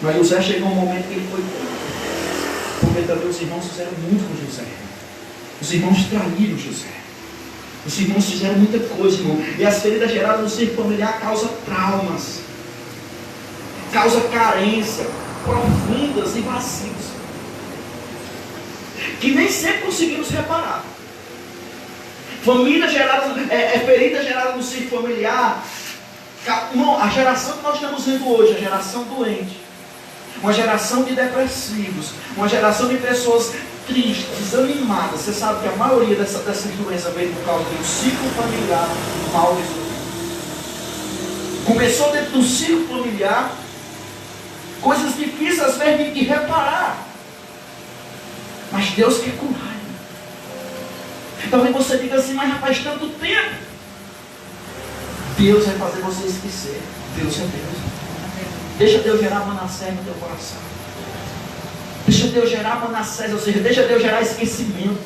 Mas José chegou um momento que ele foi preso. Porque também os irmãos fizeram muito com José. Os irmãos traíram José. Os irmãos fizeram muita coisa, irmão. E as feridas geradas no círculo familiar causam traumas, causa carência profundas e vazios, que nem sempre conseguimos reparar. Família gerada, ferida gerada no círculo familiar. Irmão, a geração que nós estamos vendo hoje, a geração doente, uma geração de depressivos, uma geração de pessoas tristes, desanimadas. Você sabe que a maioria dessas doenças veio por causa de um ciclo familiar mal resolvido. Começou dentro do ciclo familiar, coisas difíceis às vezes de reparar, mas Deus quer curar. Talvez você diga assim, mas já faz tanto tempo. Deus vai fazer você esquecer. Deus é Deus. Deixa Deus gerar Manassés no teu coração. Deixa Deus gerar Manassés, ou seja, deixa Deus gerar esquecimento.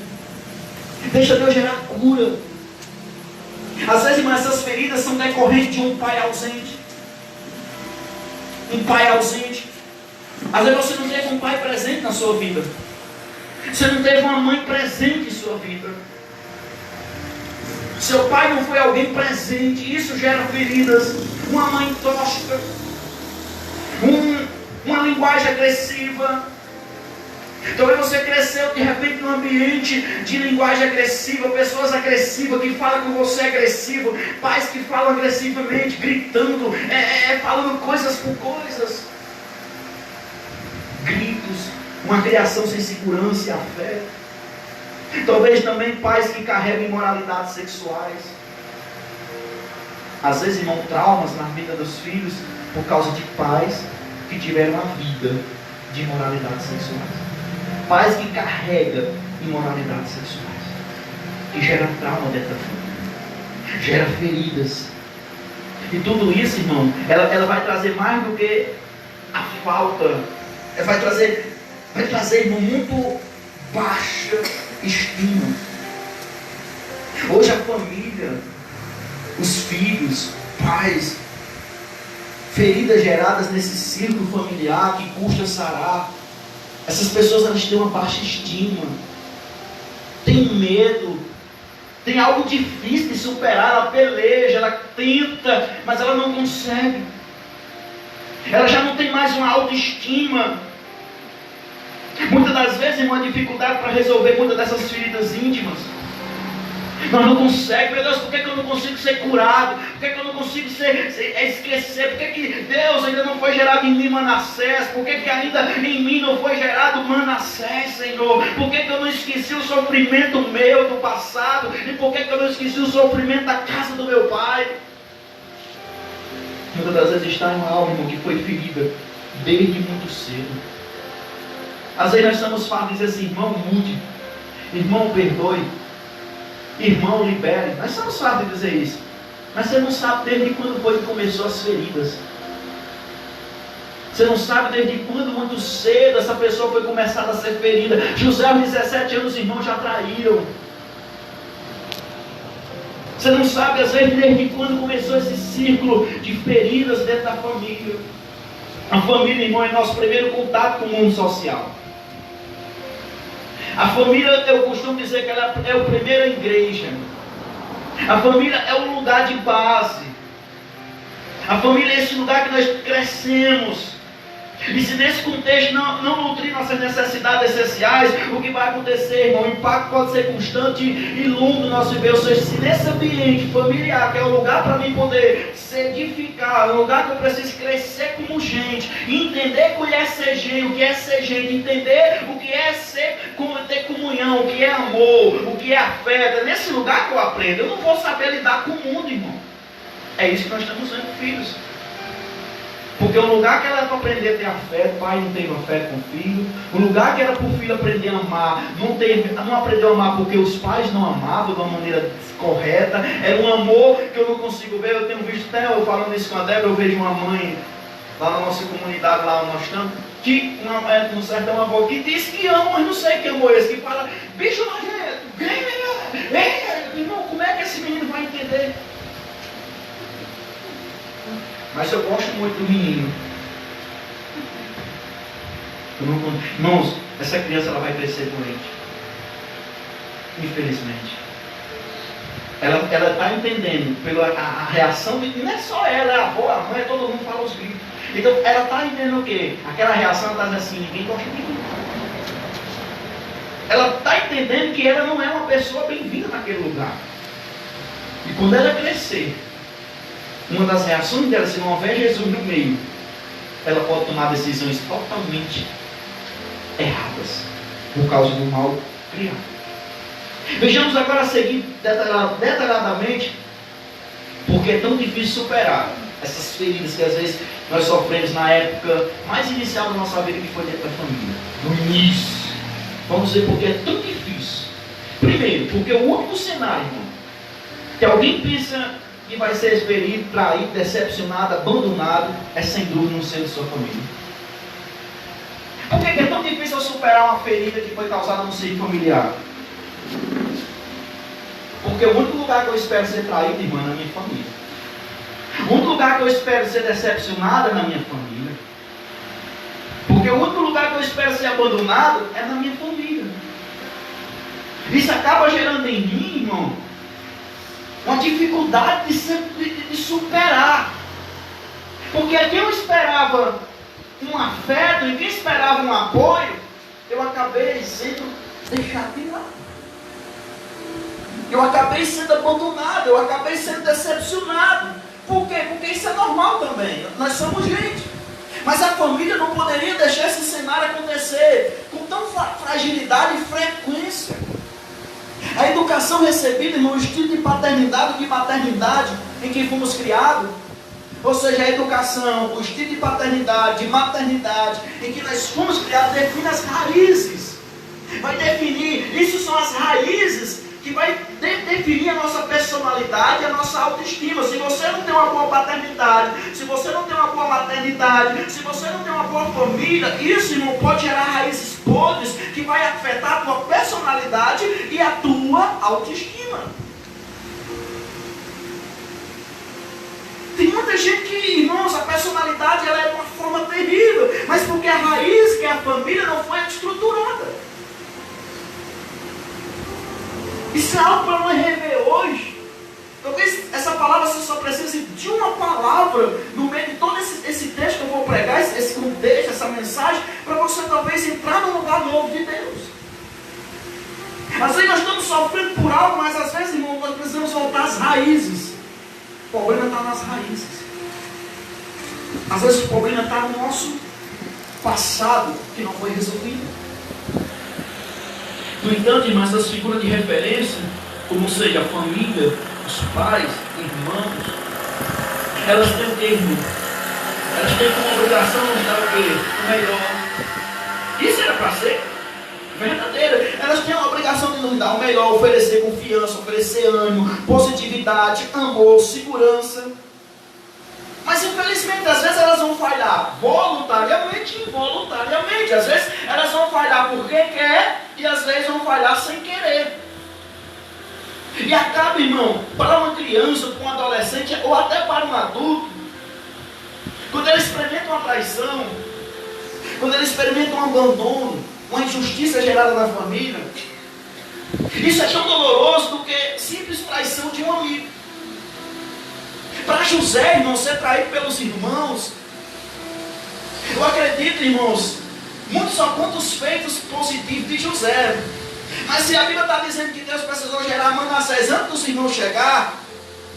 Deixa Deus gerar cura. Às vezes, irmãos, essas feridas são decorrentes de um pai ausente. Um pai ausente. Às vezes você não teve um pai presente na sua vida. Você não teve uma mãe presente em sua vida. Seu pai não foi alguém presente. Isso gera feridas. Uma mãe tóxica. Uma linguagem agressiva. Talvez você cresceu de repente num ambiente de linguagem agressiva, pessoas agressivas que falam com você agressivo, pais que falam agressivamente, gritando, falando coisas por coisas, gritos, uma criação sem segurança e afeto. Talvez também pais que carregam imoralidades sexuais. Às vezes, irmão, traumas na vida dos filhos por causa de pais que tiveram a vida de imoralidades sexuais. Pais que carregam imoralidades sexuais, que gera trauma dentro da família, gera feridas. E tudo isso, irmão, ela vai trazer mais do que a falta. Ela vai trazer, irmão, muito baixa estima. Hoje a família, os filhos, pais, feridas geradas nesse círculo familiar que custa sarar. Essas pessoas, elas têm uma baixa estima, têm medo, tem algo difícil de superar. Ela peleja, ela tenta, mas ela não consegue. Ela já não tem mais uma autoestima. Muitas das vezes, uma dificuldade para resolver muitas dessas feridas íntimas. Nós não conseguimos, meu Deus, por que eu não consigo ser curado? Por que eu não consigo esquecer? Por que Deus ainda não foi gerado em mim Manassés? Por que ainda em mim não foi gerado Manassés, Senhor? Por que eu não esqueci o sofrimento meu do passado? E por que eu não esqueci o sofrimento da casa do meu pai? Muitas das vezes está em uma alma, irmão, que foi ferida desde muito cedo. Às vezes nós estamos falando de dizer assim, irmão, mude, irmão, perdoe, irmão, libere. Nós estamos fartos de dizer isso. Mas você não sabe desde quando foi que começou as feridas. Você não sabe desde quando, muito cedo, essa pessoa foi começada a ser ferida. José, aos 17 anos, os irmãos já traíram. Você não sabe, às vezes, desde quando começou esse círculo de feridas dentro da família. A família, irmão, é nosso primeiro contato com o mundo social. A família, eu costumo dizer que ela é a primeira igreja. A família é o lugar de base. A família é esse lugar que nós crescemos. E se nesse contexto não nutrir nossas necessidades essenciais, o que vai acontecer, irmão? O impacto pode ser constante e longo no nosso viver. Ou seja, se nesse ambiente familiar, que é o lugar para mim poder se edificar, um lugar que eu preciso crescer como gente, entender o que é ser gente, entender o que é ter comunhão, o que é amor, o que é afeto. É nesse lugar que eu aprendo. Eu não vou saber lidar com o mundo, irmão. É isso que nós estamos vendo, filhos. Porque o lugar que era para aprender a ter afeto, pai não teve afeto com o filho. O lugar que era para o filho aprender a amar, não aprendeu a amar porque os pais não amavam de uma maneira correta. Era um amor que eu não consigo ver. Eu tenho visto até eu falando isso com a Débora, eu vejo uma mãe lá na nossa comunidade, lá nós estamos, que no sertão, uma avó que diz que ama, mas não sei que amor é esse, que fala, bicho nojento, irmão, como é que esse menino vai entender? Mas eu gosto muito do menino. Irmãos, essa criança ela vai crescer doente. Infelizmente. Ela está entendendo pela a reação, e não é só ela, é a avó, a mãe, todo mundo fala os gritos. Então ela está entendendo o quê? Aquela reação, ela está dizendo assim, ninguém gosta de mim. Ela está entendendo que ela não é uma pessoa bem-vinda naquele lugar. E quando ela crescer, uma das reações dela, se não houver Jesus no meio, ela pode tomar decisões totalmente erradas, por causa do mal criado. Vejamos agora a seguir detalhadamente, porque é tão difícil superar essas feridas que às vezes nós sofremos na época mais inicial da nossa vida, que foi dentro da família, no início. Vamos ver porque é tão difícil. Primeiro, porque o único cenário, irmão, que alguém pensa que vai ser ferido, traído, decepcionado, abandonado, é sem dúvida no seio de sua família. Por que é tão difícil eu superar uma ferida que foi causada no seio familiar? Porque o único lugar que eu espero ser traído, irmã, é na minha família. O único lugar que eu espero ser decepcionado é na minha família. Porque o único lugar que eu espero ser abandonado é na minha família. Isso acaba gerando em mim, irmão, uma dificuldade de superar. Porque quem eu esperava um afeto e quem esperava um apoio, eu acabei sendo deixado de lado. Eu acabei sendo abandonado, eu acabei sendo decepcionado. Por quê? Porque isso é normal também. Nós somos gente. Mas a família não poderia deixar esse cenário acontecer com tão fragilidade e frequência. A educação recebida no estilo de paternidade e de maternidade em que fomos criados, ou seja, a educação, o estilo de paternidade, de maternidade em que nós fomos criados, define as raízes. Vai definir, isso são as raízes que vai definir a nossa personalidade e a nossa autoestima. Se você não tem uma boa paternidade, se você não tem uma boa maternidade, se você não tem uma boa família, isso, irmão, pode gerar raízes podres que vai afetar a tua personalidade e a tua autoestima. Tem muita gente que, irmãos, a personalidade ela é de uma forma terrível, mas porque a raiz, que é a família, não foi estruturada. Isso é algo para nós rever hoje. Talvez essa palavra você só precise de uma palavra no meio de todo esse texto que eu vou pregar, esse contexto, essa mensagem, para você talvez entrar no lugar novo de Deus. Às vezes nós estamos sofrendo por algo, mas às vezes, irmão, nós precisamos voltar às raízes. O problema está nas raízes. Às vezes o problema está no nosso passado que não foi resolvido. No entanto, irmãs, as figuras de referência, como seja a família, os pais, irmãos, elas têm o que, irmão? Elas têm como obrigação nos dar o quê? O melhor. Isso era para ser verdadeiro. Elas têm a obrigação de nos dar o melhor, oferecer confiança, oferecer ânimo, positividade, amor, segurança. Mas infelizmente, às vezes elas vão falhar voluntariamente e involuntariamente. Às vezes elas vão falhar porque quer e às vezes vão falhar sem querer. E acaba, irmão, para uma criança, para um adolescente ou até para um adulto, quando ele experimenta uma traição, quando ele experimenta um abandono, uma injustiça gerada na família, isso é tão doloroso do que simples traição de um amigo. Para José, irmão, ser traído pelos irmãos, eu acredito, irmãos, muitos só contam os feitos positivos de José. Mas se a Bíblia está dizendo que Deus precisou gerar Manassés antes dos irmãos chegar,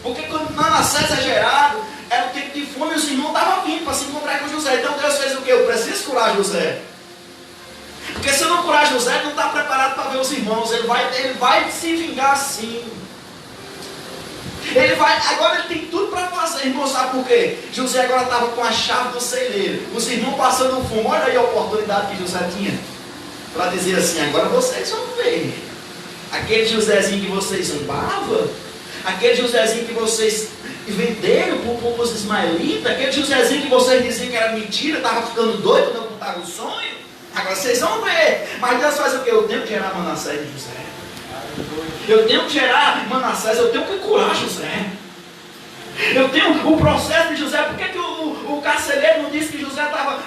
porque quando Manassés é gerado, era o tempo de fome e os irmãos estavam vindo para se encontrar com José. Então Deus fez o quê? Eu preciso curar José. Porque se eu não curar José, ele não está preparado para ver os irmãos. Ele vai se vingar sim. Agora ele tem tudo para fazer, irmão, sabe por quê? José agora estava com a chave do celeiro. Os irmãos passando fome. Olha aí a oportunidade que José tinha para dizer assim: agora vocês vão ver. Aquele Josézinho que vocês zombavam, aquele Josézinho que vocês venderam para os ismaelitas, aquele Josézinho que vocês diziam que era mentira, estava ficando doido quando eu contava o sonho. Agora vocês vão ver. Mas Deus faz o quê? Eu tenho que gerar Manassés de José. Eu tenho que gerar Manassés, eu tenho que curar José. Eu tenho o processo de José. Por que o O carcereiro não disse que José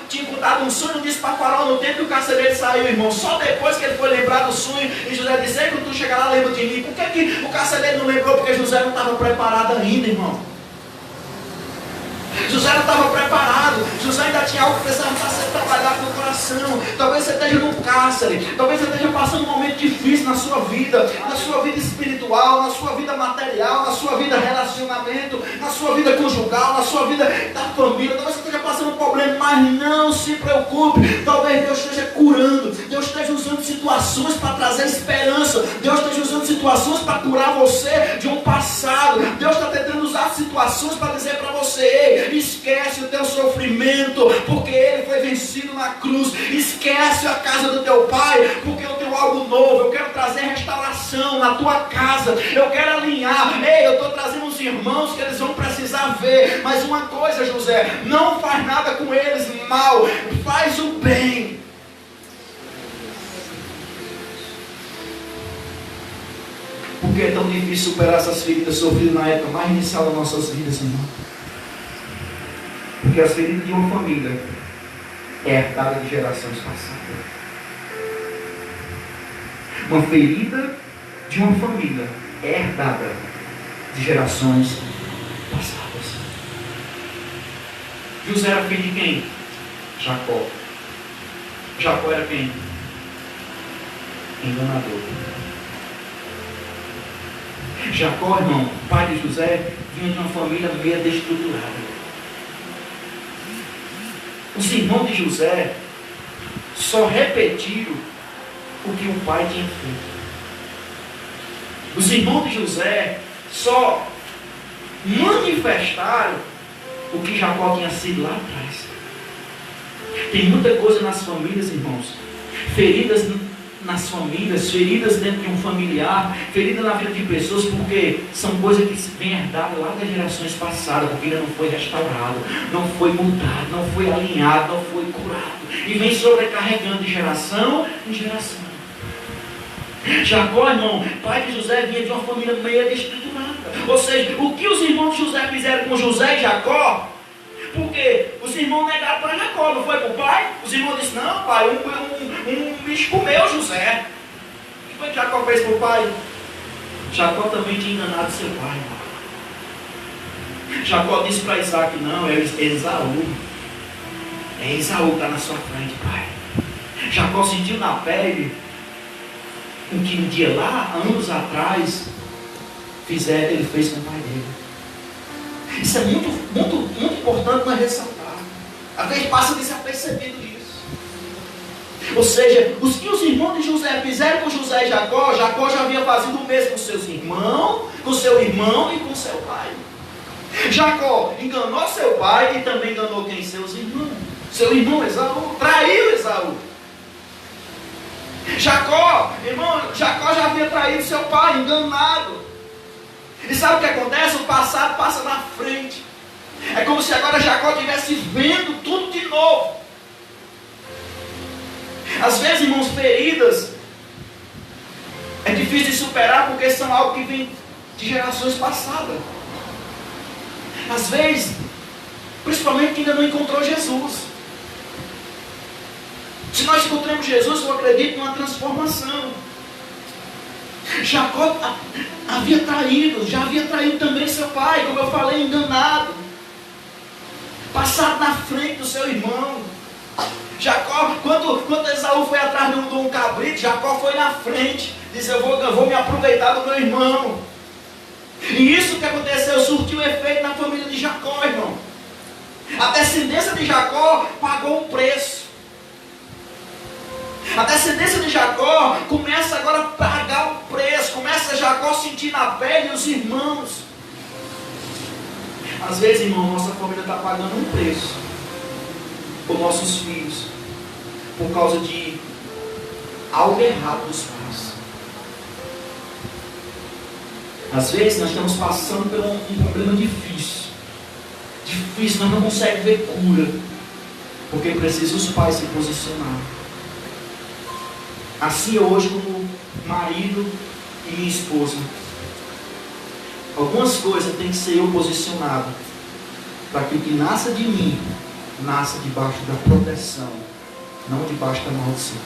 tinha contado um sonho, não disse para Faraó no tempo que o carcereiro saiu, irmão. Só depois que ele foi lembrar do sonho, e José disse: ei, quando tu chegar lá, lembra de mim. Por que o carcereiro não lembrou? Porque José não estava preparado ainda, irmão. José não estava preparado. José ainda tinha algo que precisava ser trabalhado no coração. Talvez você esteja no cárcere. Talvez você esteja passando um momento difícil na sua vida espiritual, na sua vida material, na sua vida relacionamento, na sua vida conjugal, na sua vida da família. Talvez você esteja passando um problema, mas não se preocupe. Talvez Deus esteja curando. Deus esteja usando situações para trazer esperança. Deus esteja usando situações para curar você de um passado. Deus está tentando usar situações para dizer para você: esquece o teu sofrimento, porque ele foi vencido na cruz. Esquece a casa do teu pai, porque eu tenho algo novo. Eu quero trazer restauração na tua casa. Eu quero alinhar. Ei, eu estou trazendo uns irmãos que eles vão precisar ver. Mas uma coisa, José, não faz nada com eles mal, faz o bem. Por que é tão difícil superar essas feridas sofridas na época mais inicial das nossas vidas, irmão? Porque as feridas de uma família é herdada de gerações passadas. Uma ferida de uma família é herdada de gerações passadas. José era filho de quem? Jacó. Jacó era quem? Enganador. Jacó, irmão, pai de José, vinha de uma família meio desestruturada. Os irmãos de José só repetiram o que o pai tinha feito. Os irmãos de José só manifestaram o que Jacó tinha sido lá atrás. Tem muita coisa nas famílias, irmãos. Feridas nas famílias, feridas dentro de um familiar, feridas na vida de pessoas, porque são coisas que vêm herdadas lá das gerações passadas, porque ainda não foi restaurado, não foi mudado, não foi alinhado, não foi curado, e vem sobrecarregando de geração em geração. Jacó, irmão, pai de José, vinha de uma família meio desestruturada. Ou seja, o que os irmãos de José fizeram com José e Jacó? Porque os irmãos negaram para Jacó, não foi para o pai? Os irmãos disseram: não, pai, um bicho comeu José. O que foi que Jacó fez para o pai? Jacó também tinha enganado seu pai. Jacó disse para Isaac: não, é Esaú. É Esaú que está na sua frente, pai. Jacó sentiu na pele o que um dia lá, anos atrás, ele fez com o pai dele. Isso é muito importante nós ressaltar. Às vezes passa desapercebido isso. Ou seja, os que os irmãos de José fizeram com José e Jacó, Jacó já havia fazido o mesmo com seus irmãos, com seu irmão e com seu pai. Jacó enganou seu pai e também enganou quem? Seus irmãos. Seu irmão Esaú, traiu Esaú. Jacó já havia traído seu pai, enganado. E sabe o que acontece? O passado passa na frente. É como se agora Jacó estivesse vendo tudo de novo. Às vezes, irmãos, feridas é difícil de superar porque são algo que vem de gerações passadas. Às vezes, principalmente quem ainda não encontrou Jesus. Se nós encontramos Jesus, eu acredito numa transformação. Jacó havia traído, já havia traído também seu pai, como eu falei, enganado, passado na frente do seu irmão. Jacó, quando Esaú foi atrás de um cabrito, Jacó foi na frente, disse: eu vou me aproveitar do meu irmão. E isso que aconteceu surtiu efeito na família de Jacó, irmão. A descendência de Jacó pagou um preço. A descendência de Jacó começa agora a pagar o preço. Começa Jacó a sentir na pele os irmãos. Às vezes, irmão, nossa família está pagando um preço por nossos filhos, por causa de algo errado dos pais. Às vezes nós estamos passando por um problema difícil, nós não conseguimos ver cura, porque precisa os pais se posicionar. Assim hoje, como marido e minha esposa, algumas coisas tem que ser eu posicionado, para que o que nasça de mim nasça debaixo da proteção, não debaixo da maldição.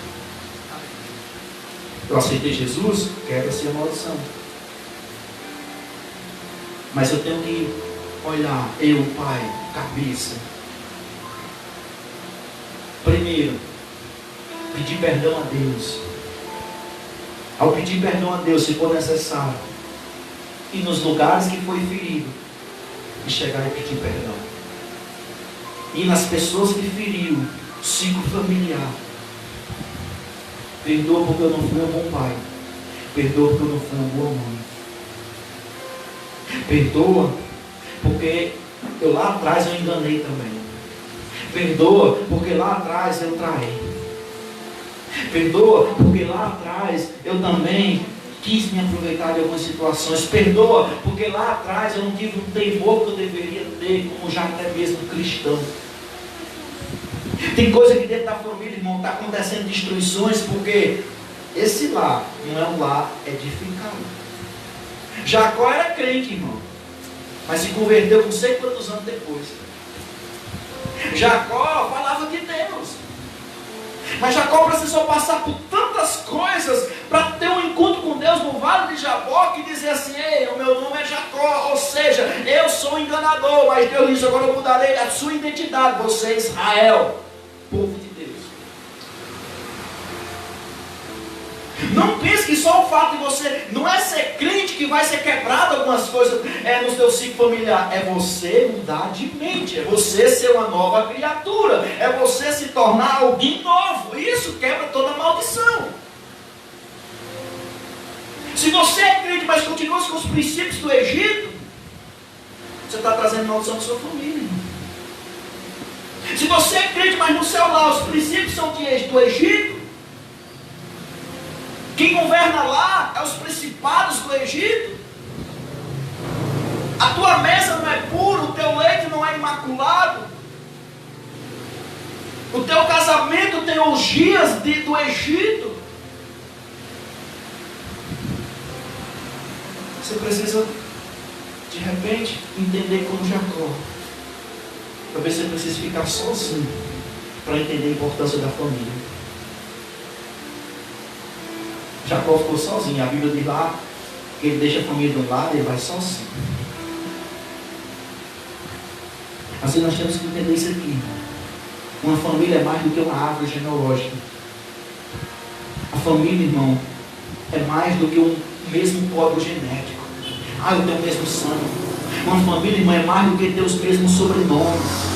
Eu aceitei Jesus, quebra-se a maldição. Mas eu tenho que olhar, eu, pai, cabeça. Primeiro, pedir perdão a Deus. Ao pedir perdão a Deus, se for necessário, e nos lugares que foi ferido, e chegar e pedir perdão. E nas pessoas que feriu, ciclo familiar. Perdoa porque eu não fui um bom pai. Perdoa porque eu não fui uma boa mãe. Perdoa porque eu lá atrás eu enganei também. Perdoa porque lá atrás eu traí. Perdoa porque lá atrás eu também quis me aproveitar de algumas situações. Perdoa porque lá atrás eu não tive um temor que eu deveria ter, como já até mesmo cristão. Tem coisa que dentro da família, irmão, está acontecendo destruições porque esse lar não é um lar edificado. Jacó era crente, irmão, mas se converteu não sei quantos anos depois. Jacó falava de Deus, mas Jacó precisou passar por tantas coisas para ter um encontro com Deus no vale de Jabó, que dizia assim: ei, o meu nome é Jacó, ou seja, eu sou um enganador, mas Deus disse: agora eu mudarei a sua identidade, você é Israel, povo de Deus. Não pense que só o fato de você não é ser crente que vai ser quebrado algumas coisas no seu ciclo familiar. É você mudar de mente, é você ser uma nova criatura, é você se tornar alguém novo. Isso quebra toda maldição. Se você é crente, mas continua com os princípios do Egito, você está trazendo maldição para sua família. Se você é crente, mas no seu lar os princípios são do Egito, quem governa lá é os principados do Egito. A tua mesa não é pura, o teu leite não é imaculado. O teu casamento tem orgias do Egito. Você precisa, de repente, entender como Jacó. Talvez você precise ficar sozinho para entender a importância da família. Jacó ficou sozinho. A Bíblia diz lá que ele deixa a família de um lado e ele vai sozinho. Assim nós temos que entender isso aqui. Uma família é mais do que uma árvore genealógica. A família, irmão, é mais do que um mesmo código genético. Eu tenho o mesmo sangue. Uma família, irmão, é mais do que ter os mesmos sobrenomes.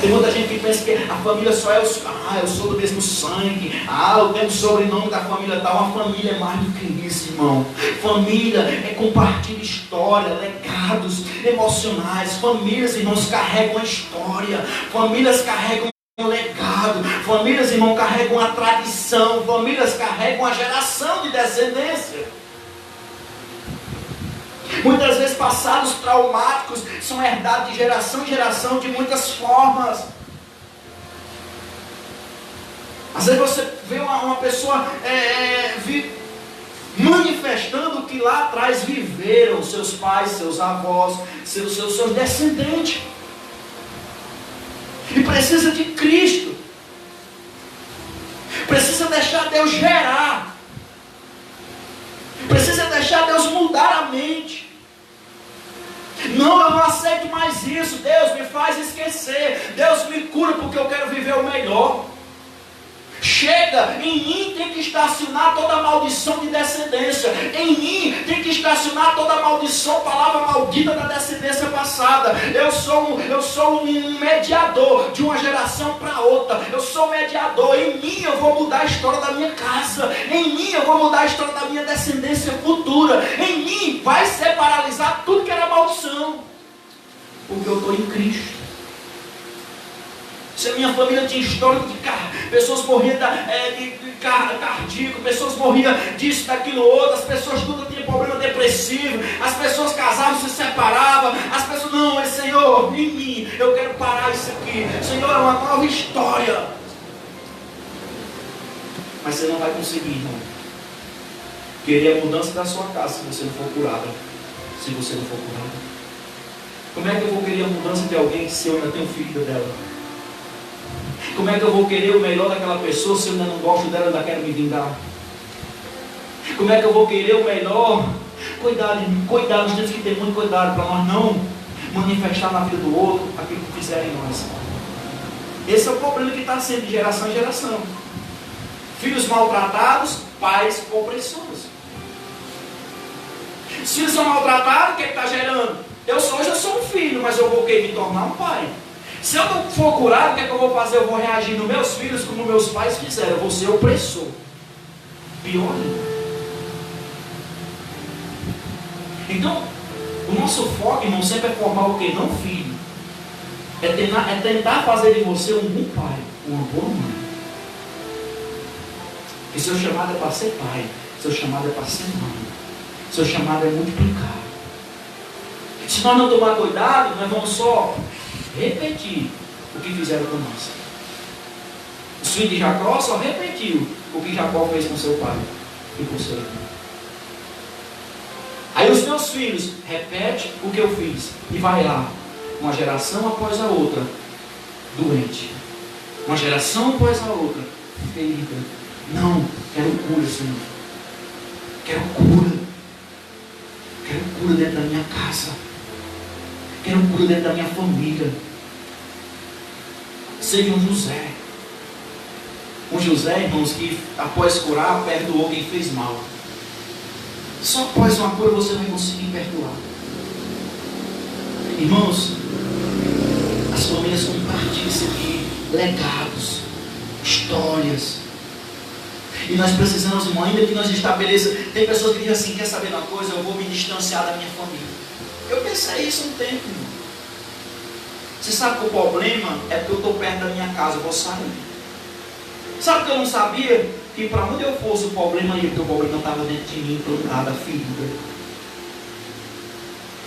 Tem muita gente que pensa que a família só é eu sou do mesmo sangue, eu tenho o sobrenome da família tal. Uma família é mais do que isso, irmão. Família é compartilhar história, legados emocionais. Famílias, irmãos, carregam a história. Famílias carregam o legado. Famílias, irmão, carregam a tradição. Famílias carregam a geração de descendência. Muitas vezes passados traumáticos são herdados de geração em geração de muitas formas. Às vezes você vê uma pessoa manifestando o que lá atrás viveram seus pais, seus avós, seus descendentes. E precisa de Cristo. Precisa deixar Deus gerar. Precisa deixar Deus mudar a mente. Não, eu não aceito mais isso. Deus me faz esquecer. Deus me cura porque eu quero viver o melhor. Chega, em mim tem que estacionar toda maldição de descendência. Em mim tem que estacionar toda maldição, palavra maldita da descendência passada. Eu sou um mediador de uma geração para outra. Eu sou mediador. Em mim eu vou mudar a história da minha casa. Em mim eu vou mudar a história da minha descendência futura. Em mim vai ser paralisado tudo que era maldição. Porque eu estou em Cristo. Se a minha família tinha histórico de pessoas morriam de cardíaco, pessoas morriam disso, daquilo, outro, as pessoas tudo tinham problema depressivo, as pessoas casavam, se separavam, as pessoas, não, mas Senhor, em mim, eu quero parar isso aqui, Senhor, é uma nova história. Mas você não vai conseguir, irmão, querer a mudança da sua casa se você não for curado. Se você não for curado, como é que eu vou querer a mudança de alguém se eu ainda tenho filho dela? Como é que eu vou querer o melhor daquela pessoa se eu ainda não gosto dela, ainda quero me vingar? Como é que eu vou querer o melhor? Cuidado, nós temos que ter muito cuidado para nós não manifestar na vida do outro aquilo que fizeram em nós. Esse é o problema que está sendo de geração em geração. Filhos maltratados, pais opressores. Se eles são maltratados, o que está gerando? Hoje eu sou um filho, mas eu vou querer me tornar um pai. Se eu não for curado, o que é que eu vou fazer? Eu vou reagir nos meus filhos como meus pais fizeram. Eu vou ser opressor. Pior ainda. Então, o nosso foco, irmão, sempre é formar o quê? Não filho. É tentar fazer de você um bom pai, uma boa mãe. E seu chamado é para ser pai. Seu chamado é para ser mãe. Seu chamado é multiplicar. Se nós não tomar cuidado, nós vamos só repetir o que fizeram com nós. O filho de Jacó só repetiu o que Jacó fez com seu pai e com seu irmão. Aí os meus filhos repetem o que eu fiz e vai lá, uma geração após a outra, doente. Uma geração após a outra, ferida. Não, quero cura, Senhor. Quero cura. Quero cura dentro da minha casa. Quero cura dentro da minha família. Seja um José. Um José, irmãos, que após curar, perdoou quem fez mal. Só após uma cura você vai conseguir perdoar. Irmãos, as famílias compartilham aqui legados, histórias. E nós precisamos, irmão, ainda que nós estabeleçamos. Tem pessoas que dizem assim: quer saber uma coisa? Eu vou me distanciar da minha família. Eu pensei isso um tempo, irmão. Você sabe que o problema é porque eu estou perto da minha casa, eu vou sair. Sabe que eu não sabia? Que para onde eu fosse o problema ia, porque o problema estava dentro de mim, plantado, ferida.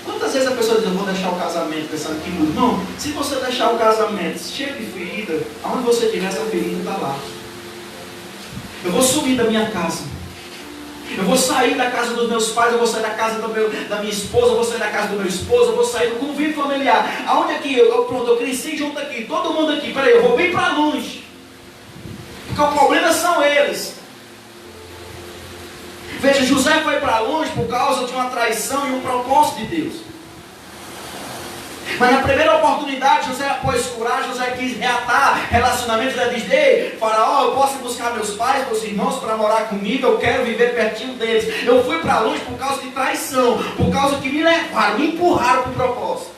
Quantas vezes a pessoa diz: eu vou deixar o casamento, pensando que não, se você deixar o casamento cheio de ferida, aonde você tiver essa ferida está lá. Eu vou sumir da minha casa. Eu vou sair da casa dos meus pais, eu vou sair da casa da minha esposa, eu vou sair da casa do meu esposo, eu vou sair do convívio familiar. Aonde aqui? Pronto, eu cresci junto aqui, todo mundo aqui. Peraí, eu vou bem para longe. Porque o problema são eles. Veja, José foi para longe por causa de uma traição e um propósito de Deus. Mas na primeira oportunidade, José, após curar, José quis reatar relacionamentos. José diz: ei, Faraó, eu posso buscar meus pais, meus irmãos para morar comigo, eu quero viver pertinho deles. Eu fui para longe por causa de traição, por causa que me levaram, me empurraram para o propósito.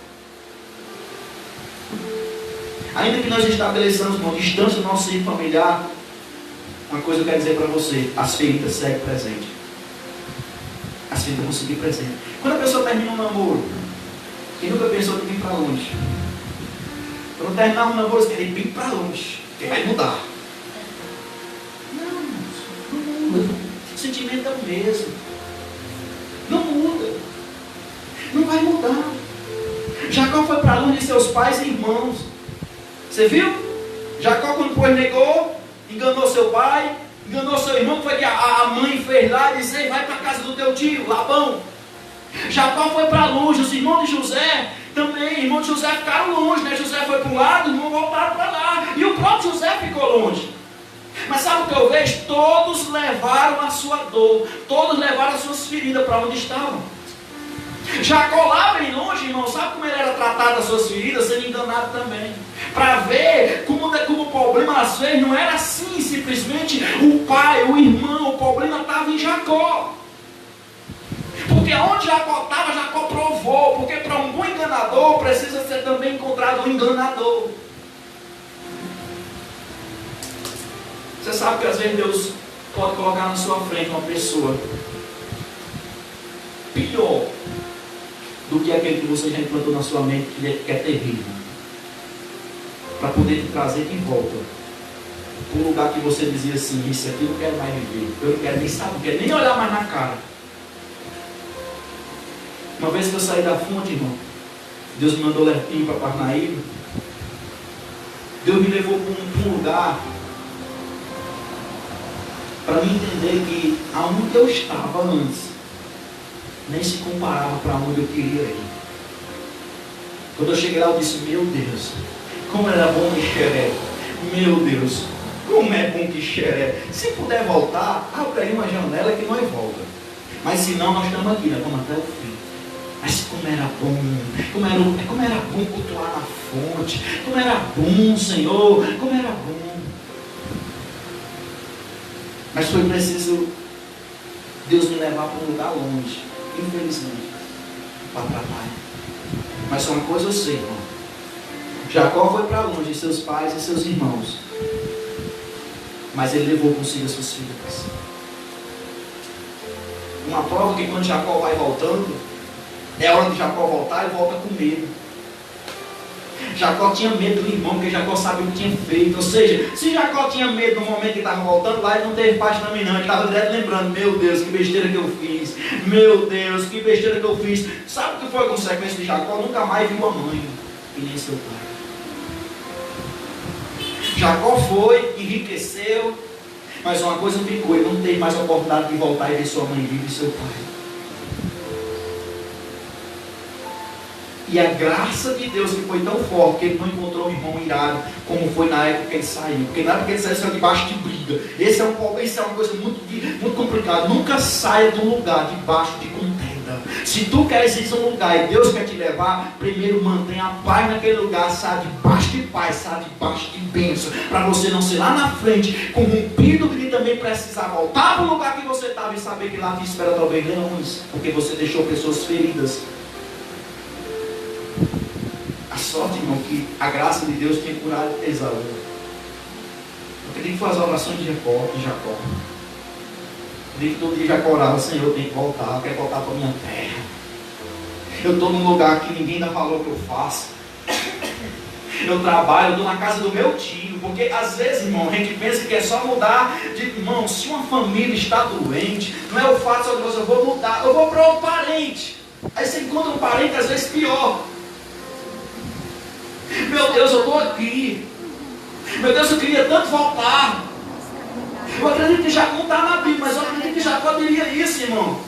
Ainda que nós estabeleçamos uma distância do nosso seio familiar, uma coisa eu quero dizer para você: as feridas seguem presente. As feridas vão seguir presente. Quando a pessoa termina um namoro, quem nunca pensou em vir para longe? Quando terminar um namoro, você quer ir bem para longe, porque vai mudar. Não muda. O sentimento é o mesmo. Não muda. Não vai mudar. Jacó foi para longe de seus pais e irmãos. Você viu? Jacó, quando foi, negou, enganou seu pai, enganou seu irmão. Foi que a mãe fez lá e disse: vai para a casa do teu tio, Labão. Jacó foi para longe. Os irmãos de José também, irmãos de José ficaram longe, né? José foi para um lado, não voltaram para lá. E o próprio José ficou longe. Mas sabe o que eu vejo? Todos levaram a sua dor, todos levaram as suas feridas para onde estavam. Jacó lá bem longe, irmão, sabe como ele era tratado as suas feridas? Sendo enganado também. Para ver como o problema às vezes não era assim, simplesmente o pai, o irmão, o problema estava em Jacó. Porque onde Jacó estava, Jacó provou. Porque para um bom enganador precisa ser também encontrado um enganador. Você sabe que às vezes Deus pode colocar na sua frente uma pessoa pior do que aquele que você já implantou na sua mente, que é terrível, para poder te trazer de volta para um lugar que você dizia assim: isso aqui eu não quero mais viver, eu não quero nem saber, não quero nem olhar mais na cara. Uma vez que eu saí da fonte, irmão, Deus me mandou lertinho para Parnaíba. Deus me levou para um lugar para me entender que aonde eu estava antes nem se comparava para onde eu queria ir. Quando eu cheguei lá, eu disse: meu Deus, como era bom Meu Deus, como é bom que xeré. Se puder voltar, abre aí uma janela que nós volta. Mas se não, nós estamos aqui, nós vamos até o fim. Mas como era bom, como era bom cultuar na fonte, como era bom, Senhor, como era bom. Mas foi preciso Deus me levar para um lugar longe, infelizmente, para tratar. Mas só uma coisa eu sei, irmão. Jacó foi para longe, seus pais e seus irmãos. Mas ele levou consigo as suas filhas. Uma prova que quando Jacó vai voltando, é hora de Jacó voltar, ele volta com medo. Jacó tinha medo do irmão, porque Jacó sabia o que tinha feito. Ou seja, se Jacó tinha medo no momento que estava voltando lá, ele não teve paz também não. Ele estava direto lembrando, meu Deus, que besteira que eu fiz. Meu Deus, que besteira que eu fiz. Sabe o que foi a consequência de Jacó? Nunca mais viu a mãe e nem seu pai. Jacó foi, enriqueceu, mas uma coisa ficou, ele não teve mais a oportunidade de voltar e ver sua mãe viva e seu pai. E a graça de Deus que foi tão forte que ele não encontrou um irmão irado como foi na época que ele saiu. Porque na época que ele saiu, saiu debaixo de briga. Esse é uma coisa muito complicada. Nunca saia de um lugar debaixo de contenda. Se tu queres ir a um lugar e Deus quer te levar, primeiro mantenha a paz naquele lugar. Saia debaixo de paz, saia debaixo de bênção. Para você não ser lá na frente corrompido e também precisar voltar para o lugar que você estava e saber que lá te espera talvez leões. Porque você deixou pessoas feridas. A sorte, irmão, que a graça de Deus tinha curado Esaú. Porque tem que fazer a oração de Jacó. Eu digo que todo dia Jacó orava, Senhor, eu tenho que voltar, eu quero voltar para a minha terra. Eu estou num lugar que ninguém dá valor ao que eu faço. Eu trabalho, eu estou na casa do meu tio. Porque às vezes, irmão, a gente pensa que é só mudar de irmão. Se uma família está doente, não é o fato só de você, eu vou mudar, eu vou para outro parente. Aí você encontra um parente, às vezes pior. Meu Deus, eu estou aqui. Meu Deus, eu queria tanto voltar. Eu acredito que Jacó não está na Bíblia, mas eu acredito que Jacó diria isso, irmão.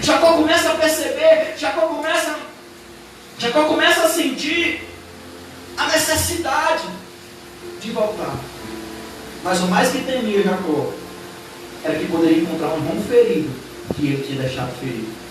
Jacó começa a perceber, Jacó começa a sentir a necessidade de voltar. Mas o mais que temia Jacó era que poderia encontrar um irmão ferido que ele tinha deixado ferido.